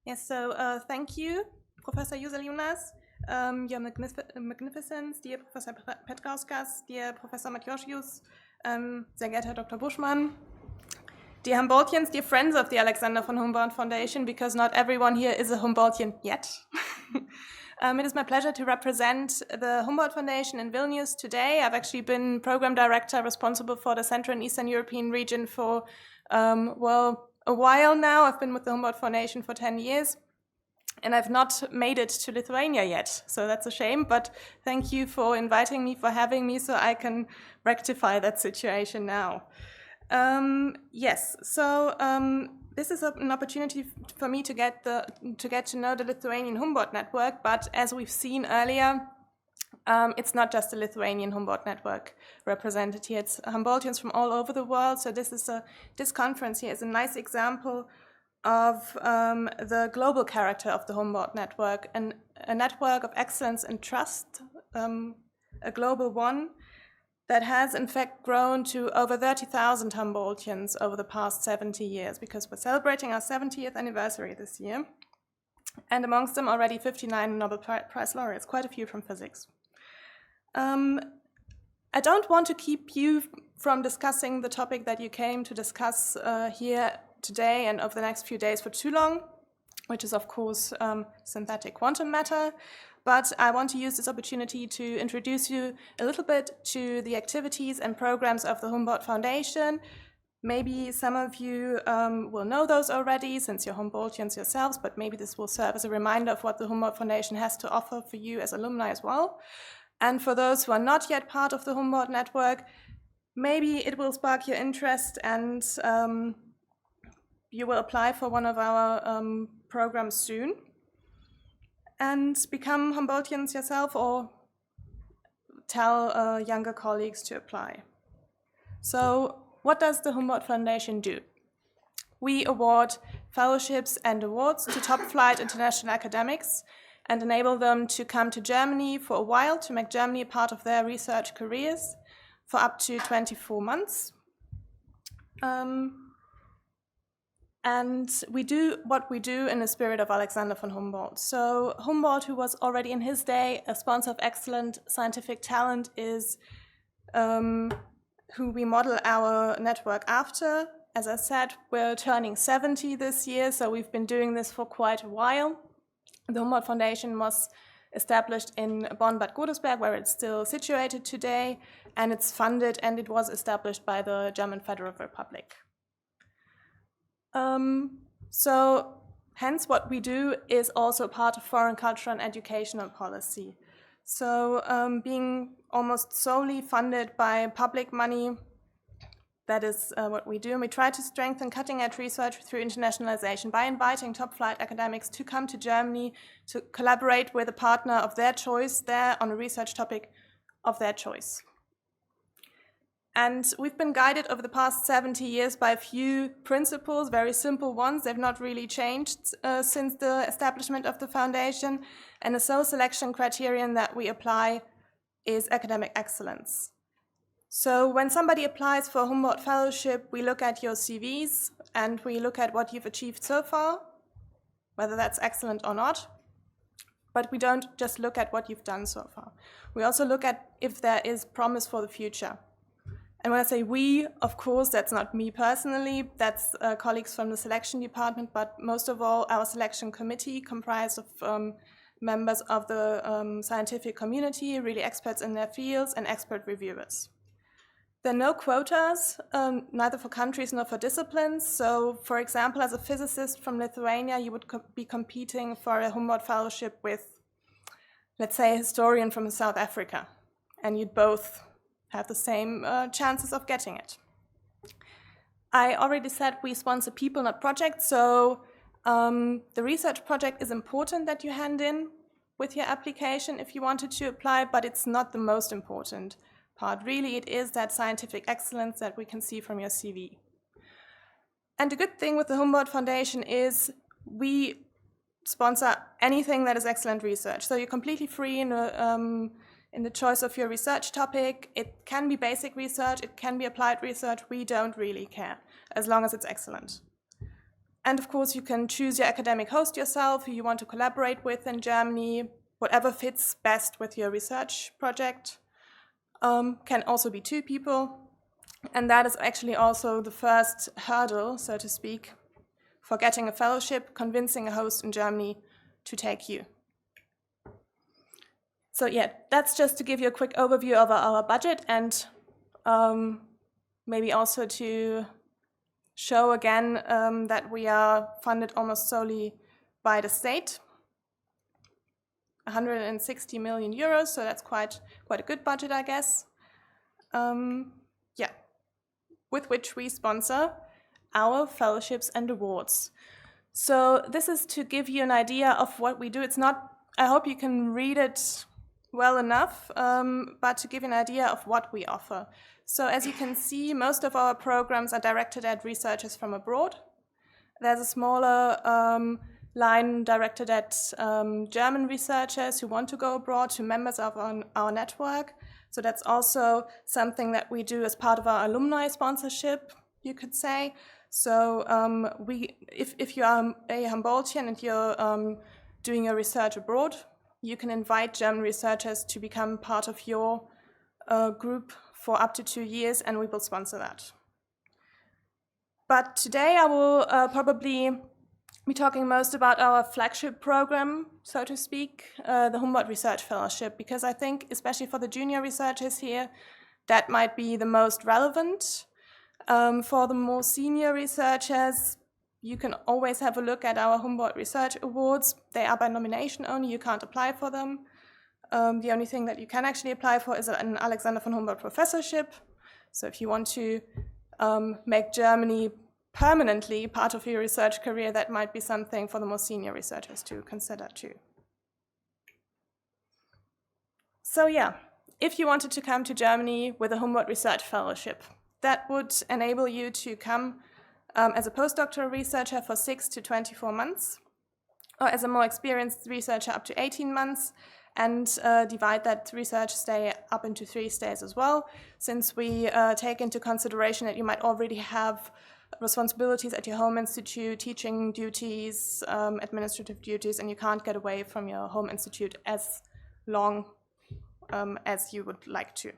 Yes, so thank you, Professor Juzeliūnas, Your Magnificence, dear Professor Petrauskas, dear Professor Matjosius, sehr geehrter Herr Dr. Buschmann, dear Humboldtians, dear friends of the Alexander von Humboldt Foundation, because not everyone here is a Humboldtian yet. It is my pleasure to represent the Humboldt Foundation in Vilnius today. I've actually been program director responsible for the Central and Eastern European region for, a while now. I've been with the Humboldt Foundation for 10 years, and I've not made it to Lithuania yet, so that's a shame, but thank you for inviting me, for having me, so I can rectify that situation now. This is an opportunity for me to get to know the Lithuanian Humboldt network, but as we've seen earlier, it's not just the Lithuanian Humboldt network represented here. It's Humboldtians from all over the world. So this conference here is a nice example of the global character of the Humboldt network, and a network of excellence and trust, a global one that has in fact grown to over 30,000 Humboldtians over the past 70 years, because we're celebrating our 70th anniversary this year. And amongst them already 59 Nobel Prize laureates, quite a few from physics. I don't want to keep you from discussing the topic that you came to discuss here today and over the next few days for too long, which is of course synthetic quantum matter. But I want to use this opportunity to introduce you a little bit to the activities and programs of the Humboldt Foundation. Maybe some of you will know those already since you're Humboldtians yourselves, but maybe this will serve as a reminder of what the Humboldt Foundation has to offer for you as alumni as well. And for those who are not yet part of the Humboldt network, maybe it will spark your interest and you will apply for one of our programs soon and become Humboldtians yourself, or tell younger colleagues to apply. So what does the Humboldt Foundation do? We award fellowships and awards to top-flight international academics and enable them to come to Germany for a while to make Germany a part of their research careers for up to 24 months. And we do what we do in the spirit of Alexander von Humboldt. So Humboldt, who was already in his day a sponsor of excellent scientific talent, is who we model our network after. As I said, we're turning 70 this year, so we've been doing this for quite a while. The Humboldt Foundation was established in Bonn-Bad Godesberg, where it's still situated today, and it's funded and it was established by the German Federal Republic. So hence what we do is also part of foreign cultural and educational policy. So being almost solely funded by public money, that is what we do. And we try to strengthen cutting-edge research through internationalization by inviting top-flight academics to come to Germany to collaborate with a partner of their choice there on a research topic of their choice. And we've been guided over the past 70 years by a few principles, very simple ones. They've not really changed since the establishment of the foundation. And the sole selection criterion that we apply is academic excellence. So when somebody applies for a Humboldt Fellowship, we look at your CVs and we look at what you've achieved so far, whether that's excellent or not. But we don't just look at what you've done so far. We also look at if there is promise for the future. And when I say we, of course, that's not me personally, that's colleagues from the selection department, but most of all our selection committee comprised of members of the scientific community, really experts in their fields, and expert reviewers. There are no quotas, neither for countries nor for disciplines. So, for example, as a physicist from Lithuania, you would be competing for a Humboldt Fellowship with, let's say, a historian from South Africa, and you'd both have the same chances of getting it. I already said we sponsor people, not projects, so the research project is important that you hand in with your application if you wanted to apply, but it's not the most important part. Really, it is that scientific excellence that we can see from your CV. And the good thing with the Humboldt Foundation is we sponsor anything that is excellent research. So you're completely free in the choice of your research topic. It can be basic research, it can be applied research. We don't really care, as long as it's excellent. And of course, you can choose your academic host yourself, who you want to collaborate with in Germany, whatever fits best with your research project. Can also be 2 people. And that is actually also the first hurdle, so to speak, for getting a fellowship, convincing a host in Germany to take you. So yeah, that's just to give you a quick overview of our budget, and maybe also to show again that we are funded almost solely by the state. 160 million euros, so that's quite a good budget, I guess. Yeah, with which we sponsor our fellowships and awards. So this is to give you an idea of what we do. It's not, I hope you can read it well enough, but to give you an idea of what we offer. So as you can see, most of our programs are directed at researchers from abroad. There's a smaller line directed at German researchers who want to go abroad, to members of our network. So that's also something that we do as part of our alumni sponsorship, you could say. So if you are a Humboldtian and you're doing your research abroad, you can invite German researchers to become part of your group for up to 2 years, and we will sponsor that. But today I will probably be talking most about our flagship program, so to speak, the Humboldt Research Fellowship, because I think, especially for the junior researchers here, that might be the most relevant. For the more senior researchers, you can always have a look at our Humboldt Research Awards. They are by nomination only, you can't apply for them. The only thing that you can actually apply for is an Alexander von Humboldt professorship. So if you want to make Germany permanently part of your research career, that might be something for the more senior researchers to consider too. So yeah, if you wanted to come to Germany with a Humboldt Research Fellowship, that would enable you to come as a postdoctoral researcher for 6 to 24 months, or as a more experienced researcher up to 18 months, and divide that research stay up into 3 stays as well, since we take into consideration that you might already have responsibilities at your home institute, teaching duties, administrative duties, and you can't get away from your home institute as long as you would like to.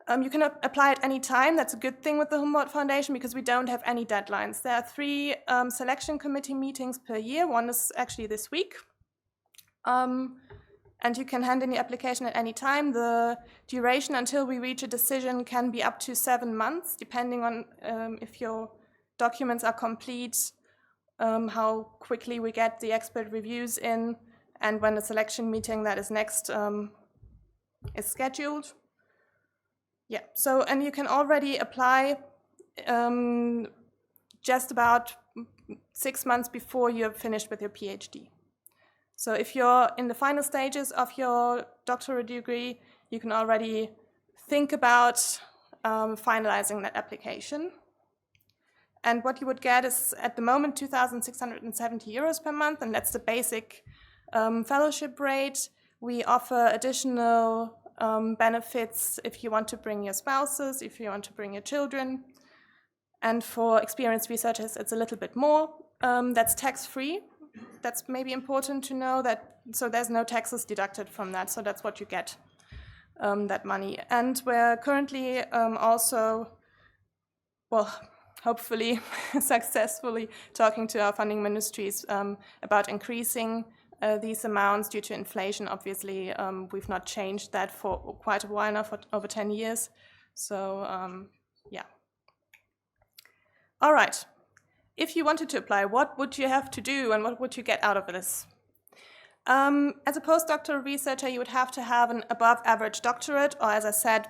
You can apply at any time. That's a good thing with the Humboldt Foundation, because we don't have any deadlines. There are 3 selection committee meetings per year. One is actually this week. And you can hand in the application at any time. The duration until we reach a decision can be up to 7 months, depending on if your documents are complete, how quickly we get the expert reviews in, and when the selection meeting that is next is scheduled. Yeah, so, and you can already apply just about 6 months before you're finished with your PhD. So if you're in the final stages of your doctoral degree, you can already think about finalizing that application. And what you would get is, at the moment, 2,670 euros per month, and that's the basic fellowship rate. We offer additional benefits if you want to bring your spouses, if you want to bring your children. And for experienced researchers, it's a little bit more. That's tax-free. That's maybe important to know, that so there's no taxes deducted from that, so that's what you get, that money. And we're currently also, well, hopefully successfully talking to our funding ministries about increasing these amounts due to inflation. Obviously, we've not changed that for quite a while now, for over 10 years. So, yeah. All right. If you wanted to apply, what would you have to do and what would you get out of this? As a postdoctoral researcher, you would have to have an above average doctorate, or as I said,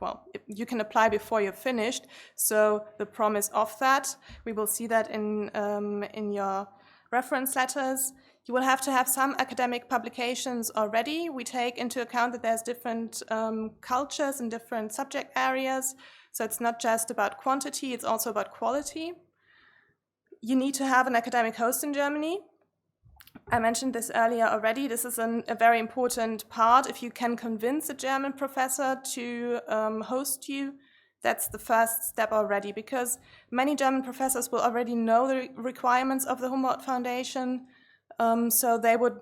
well, you can apply before you're finished, so the promise of that. We will see that in your reference letters. You will have to have some academic publications already. We take into account that there's different cultures and different subject areas, so it's not just about quantity, it's also about quality. You need to have an academic host in Germany. I mentioned this earlier already. This is a very important part. If you can convince a German professor to host you, that's the first step already, because many German professors will already know the requirements of the Humboldt Foundation, so they would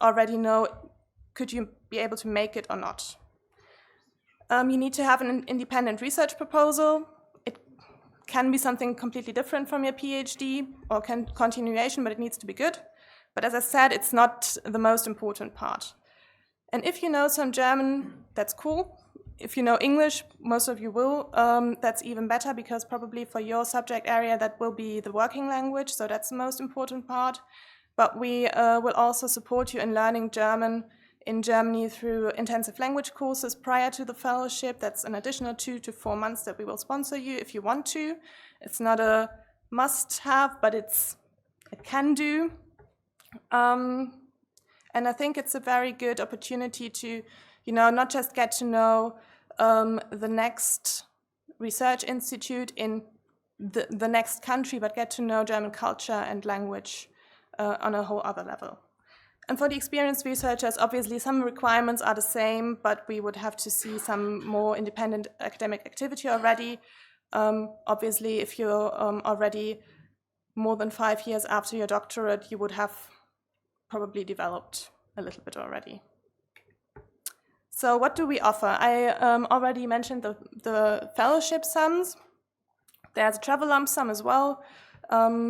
already know, could you be able to make it or not. You need to have an independent research proposal. It can be something completely different from your PhD or continuation, but it needs to be good. But as I said, it's not the most important part. And if you know some German, that's cool. If you know English, most of you will, that's even better, because probably for your subject area that will be the working language, so that's the most important part. But we will also support you in learning German in Germany through intensive language courses prior to the fellowship. That's an additional 2 to 4 months that we will sponsor you if you want to. It's not a must-have, but it can do. And I think it's a very good opportunity to, not just get to know the next research institute in the next country, but get to know German culture and language on a whole other level. And for the experienced researchers, obviously some requirements are the same, but we would have to see some more independent academic activity already. Obviously, if you're already more than 5 years after your doctorate, you would have probably developed a little bit already. So what do we offer? I already mentioned the fellowship sums. There's a travel lump sum as well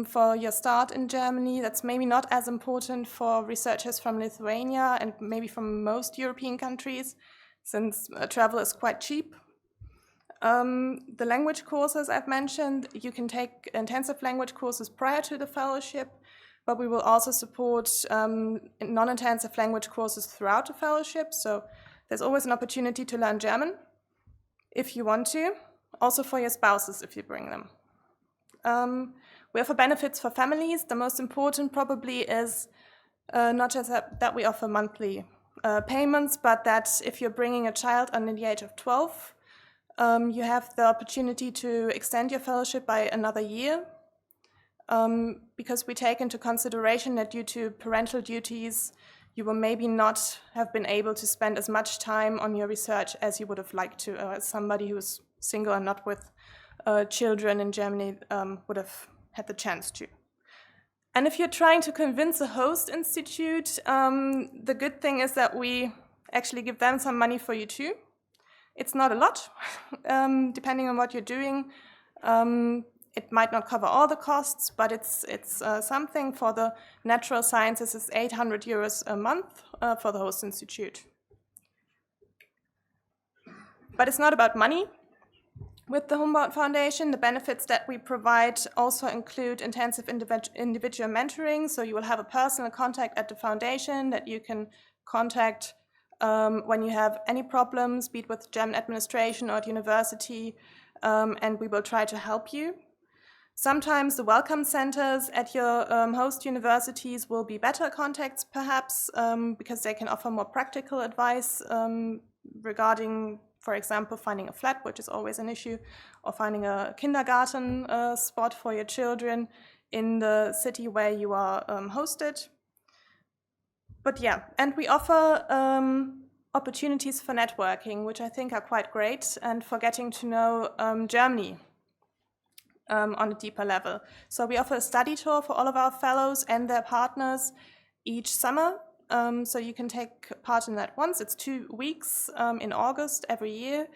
for your start in Germany. That's maybe not as important for researchers from Lithuania and maybe from most European countries, since travel is quite cheap. The language courses I've mentioned, you can take intensive language courses prior to the fellowship, but we will also support non-intensive language courses throughout the fellowship. So there's always an opportunity to learn German if you want to, also for your spouses if you bring them. We offer benefits for families. The most important probably is not just that we offer monthly payments, but that if you're bringing a child under the age of 12, you have the opportunity to extend your fellowship by another year, because we take into consideration that due to parental duties, you will maybe not have been able to spend as much time on your research as you would have liked to, as somebody who is single and not with children in Germany would have had the chance to. And if you're trying to convince a host institute, the good thing is that we actually give them some money for you too. It's not a lot, depending on what you're doing. It might not cover all the costs, but it's something. For the natural sciences, it's 800 euros a month for the host institute. But it's not about money. With the Humboldt Foundation, the benefits that we provide also include intensive individual mentoring. So you will have a personal contact at the foundation that you can contact when you have any problems, be it with German administration or at university, and we will try to help you. Sometimes the welcome centers at your host universities will be better contacts, perhaps, because they can offer more practical advice regarding, for example, finding a flat, which is always an issue, or finding a kindergarten spot for your children in the city where you are hosted. But yeah, and we offer opportunities for networking, which I think are quite great, and for getting to know Germany on a deeper level. So we offer a study tour for all of our fellows and their partners each summer. So you can take part in that once. It's 2 weeks in August every year.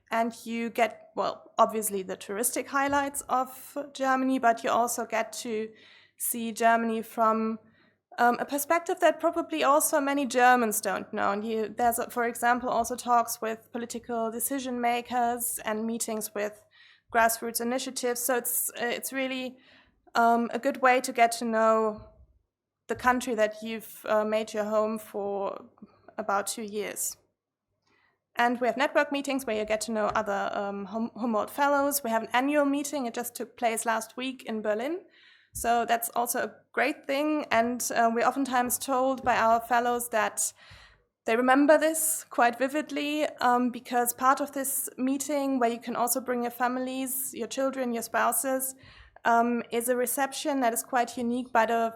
And you get, well, obviously the touristic highlights of Germany, but you also get to see Germany from a perspective that probably also many Germans don't know. And there's, for example, also talks with political decision makers and meetings with grassroots initiatives. So it's really a good way to get to know the country that you've made your home for about 2 years. And we have network meetings where you get to know other Humboldt fellows. We have an annual meeting. It just took place last week in Berlin. So that's also a great thing. And we're oftentimes told by our fellows that they remember this quite vividly, because part of this meeting, where you can also bring your families, your children, your spouses, is a reception that is quite unique by the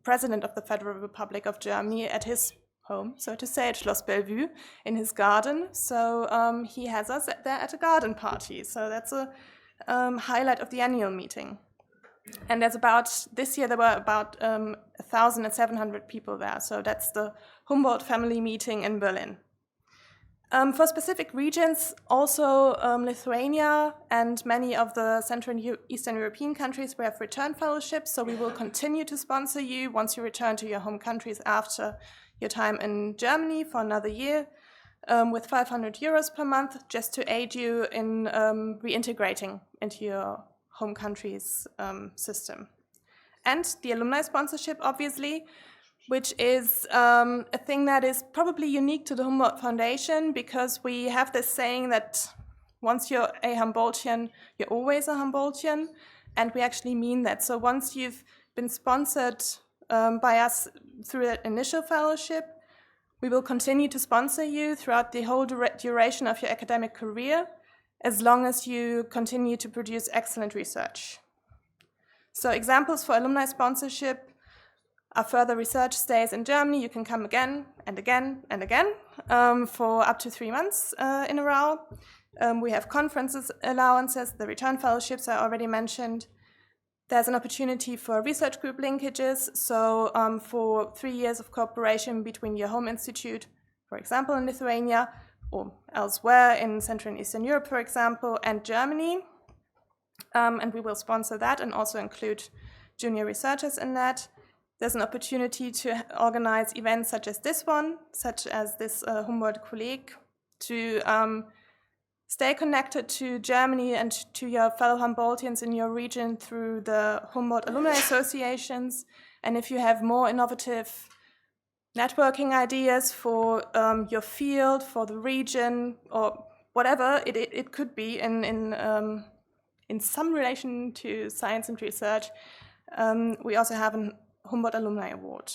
President of the Federal Republic of Germany at his home, so to say, at Schloss Bellevue in his garden. So he has us there at a garden party. So that's a highlight of the annual meeting. And this year there were about 1,700 people there. So that's the Humboldt family meeting in Berlin. For specific regions, also Lithuania and many of the Central and Eastern European countries, we have return fellowships, so we will continue to sponsor you once you return to your home countries after your time in Germany for another year, with 500 euros per month, just to aid you in reintegrating into your home country's system. And the alumni sponsorship, obviously, which is a thing that is probably unique to the Humboldt Foundation, because we have this saying that once you're a Humboldtian, you're always a Humboldtian, and we actually mean that. So once you've been sponsored by us through that initial fellowship, we will continue to sponsor you throughout the whole duration of your academic career, as long as you continue to produce excellent research. So examples for alumni sponsorship are further research stays in Germany. You can come again and again and again for up to 3 months in a row. We have conferences allowances, the return fellowships I already mentioned. There's an opportunity for research group linkages, so for 3 years of cooperation between your home institute, for example, in Lithuania, or elsewhere in Central and Eastern Europe, for example, and Germany. And we will sponsor that and also include junior researchers in that. There's an opportunity to organize events such as this one, such as this Humboldt Kolleg, to stay connected to Germany and to your fellow Humboldtians in your region through the Humboldt alumni associations. And if you have more innovative networking ideas for your field, for the region, or whatever it could be in some relation to science and research, we also have an Humboldt Alumni Award.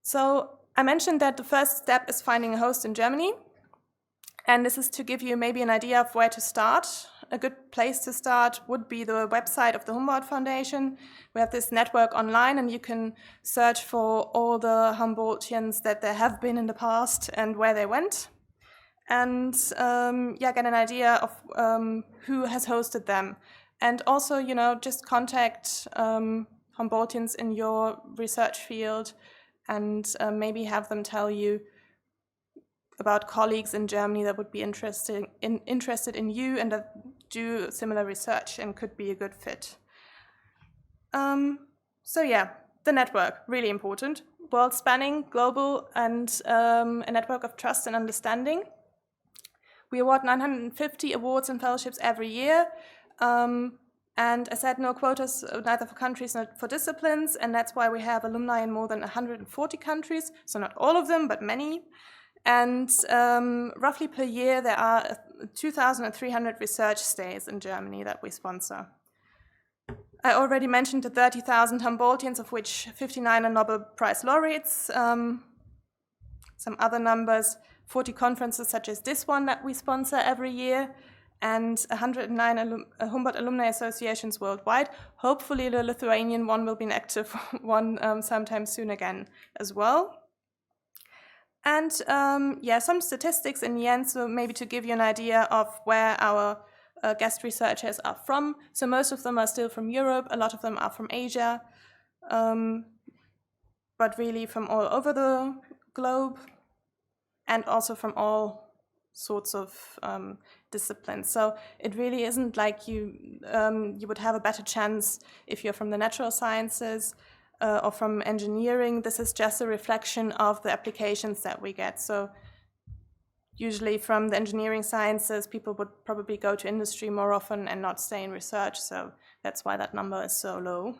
So I mentioned that the first step is finding a host in Germany, and this is to give you maybe an idea of where to start. A good place to start would be the website of the Humboldt Foundation. We have this network online, and you can search for all the Humboldtians that there have been in the past and where they went, and get an idea of who has hosted them. And also, just contact Humboldtians in your research field and maybe have them tell you about colleagues in Germany that would be interested in you and that do similar research and could be a good fit. The network, really important. World-spanning, global, and a network of trust and understanding. We award 950 awards and fellowships every year. And I said no quotas, neither for countries nor for disciplines, and that's why we have alumni in more than 140 countries, so not all of them, but many. And roughly per year, there are 2,300 research stays in Germany that we sponsor. I already mentioned the 30,000 Humboldtians, of which 59 are Nobel Prize laureates. Some other numbers, 40 conferences such as this one that we sponsor every year, and 109 Humboldt alumni associations worldwide. Hopefully the Lithuanian one will be an active one sometime soon again as well. And some statistics in the end, so maybe to give you an idea of where our guest researchers are from. So most of them are still from Europe, a lot of them are from Asia, but really from all over the globe, and also from all sorts of disciplines. So it really isn't like you would have a better chance if you're from the natural sciences or from engineering. This is just a reflection of the applications that we get. So usually from the engineering sciences, people would probably go to industry more often and not stay in research. So that's why that number is so low.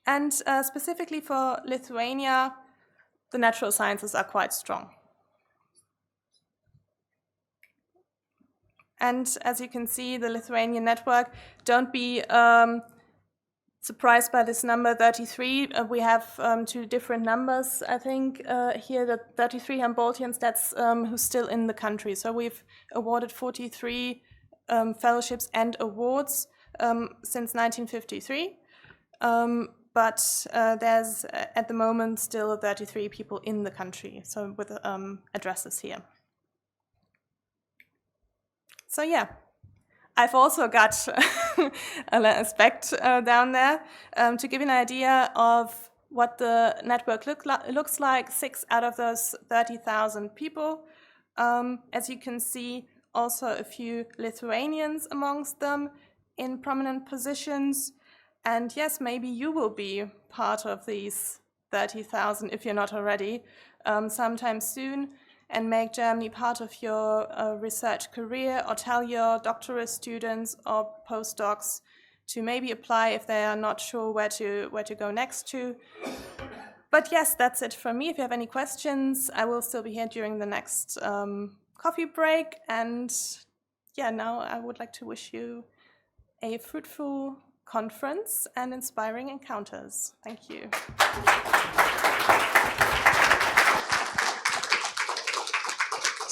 And specifically for Lithuania, the natural sciences are quite strong. And as you can see, the Lithuanian network, don't be surprised by this number 33. We have two different numbers, I think, here, the 33 Humboldtians, that's who's still in the country. So we've awarded 43 fellowships and awards since 1953. but there's at the moment still 33 people in the country, so with addresses here. So yeah, I've also got a spec down there to give you an idea of what the network looks like. 6 out of those 30,000 people. As you can see, also a few Lithuanians amongst them in prominent positions. And yes, maybe you will be part of these 30,000 if you're not already, sometime soon, and make Germany part of your research career, or tell your doctoral students or postdocs to maybe apply if they are not sure where to go next to. But yes, that's it from me. If you have any questions, I will still be here during the next coffee break. And yeah, now I would like to wish you a fruitful conference and inspiring encounters. Thank you.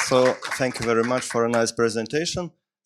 So thank you very much for a nice presentation.